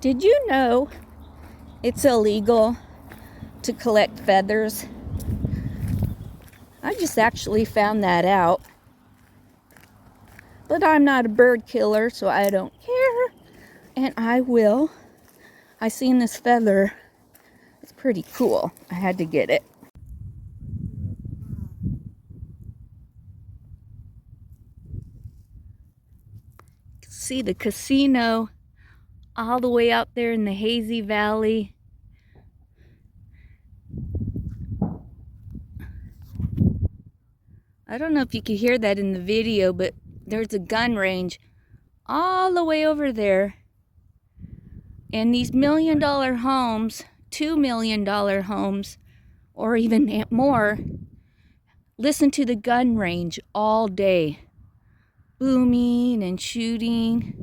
Did you know it's illegal to collect feathers? I just actually found that out. But I'm not a bird killer, so I don't care. And I will. I seen this feather. It's pretty cool. I had to get it. See the casino all the way out there in the hazy valley. I don't know if you could hear that in the video, but there's a gun range all the way over there. And these $1 million homes, $2 million homes, or even more, listen to the gun range all day. Booming and shooting.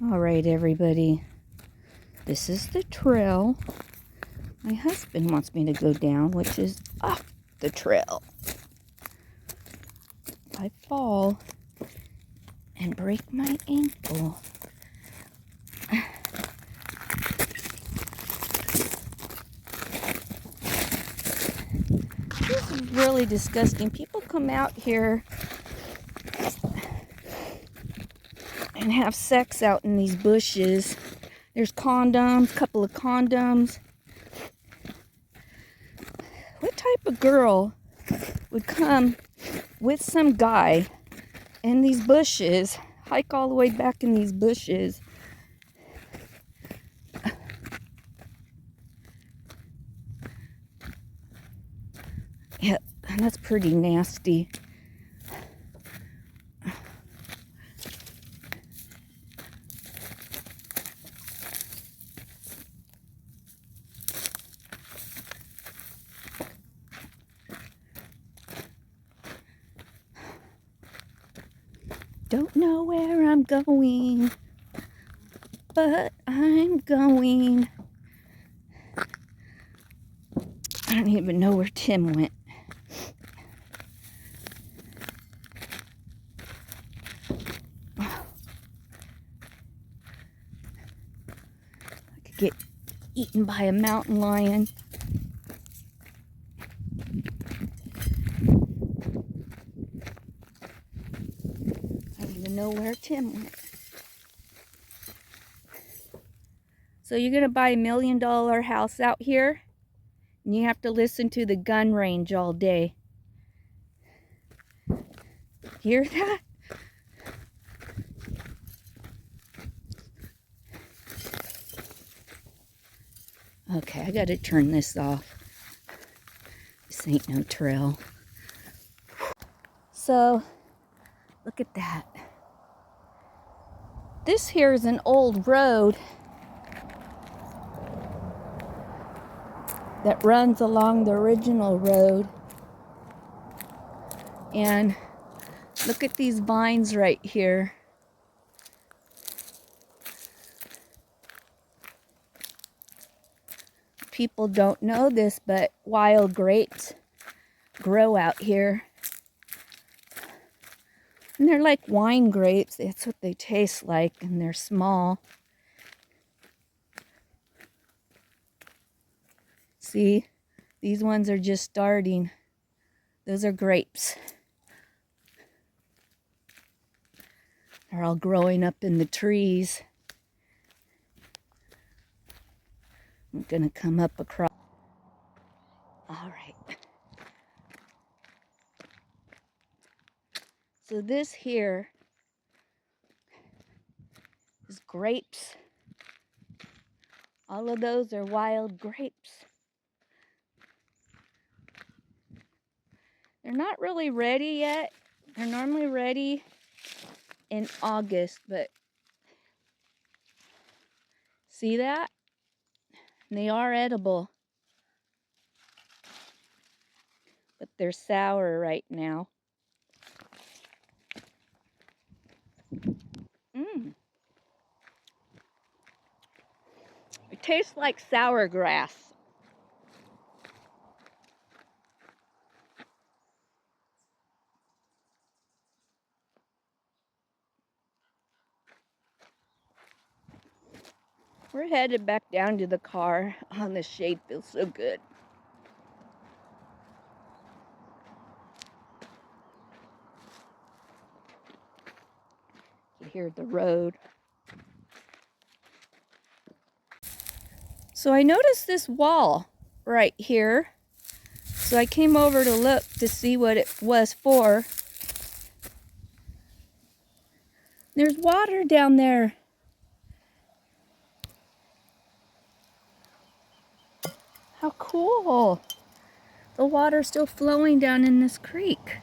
All right, everybody. This is the trail my husband wants me to go down, which is off the trail. If I fall and break my ankle, this is really disgusting. People come out here and have sex out in these bushes. There's condoms, a couple of condoms. What type of girl would come with some guy in these bushes, hike all the way back in these bushes? Yeah, that's pretty nasty. Don't know where I'm going, but I'm going. I don't even know where Tim went. I could get eaten by a mountain lion. I don't even know where Tim went. So you're gonna buy $1 million house out here, and you have to listen to the gun range all day. Hear that? Okay, I gotta turn this off. This ain't no trail. So, look at that. This here is an old road that runs along the original road. And look at these vines right here. People don't know this, but wild grapes grow out here. And they're like wine grapes. That's what they taste like, and they're small. See, these ones are just starting. Those are grapes. They're all growing up in the trees. I'm gonna come up across. All right. So this here is grapes. All of those are wild grapes. They're not really ready yet. They're normally ready in August, but see that? They are edible. but they're sour right now. Mmm. It tastes like sour grass. We're headed back down to the car. Oh, the shade feels so good. You hear the road. So I noticed this wall right here. So I came over to look to see what it was for. There's water down there. How cool. The water's still flowing down in this creek.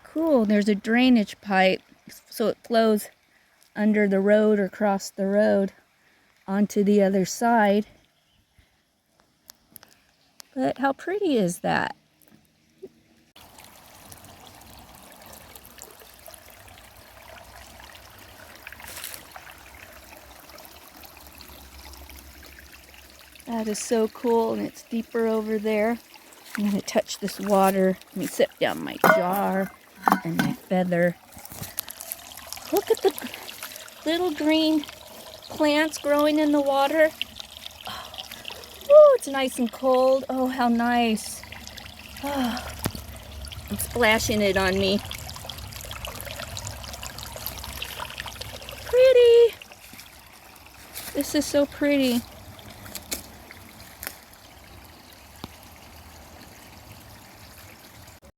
Cool, there's a drainage pipe so it flows under the road or across the road onto the other side. But how pretty is that? That is so cool, and it's deeper over there. I'm gonna touch this water. Let me set down my jar and my feather. Look at the little green plants growing in the water. Oh, it's nice and cold. Oh, how nice. Oh, I'm splashing it on me. Pretty. This is so pretty.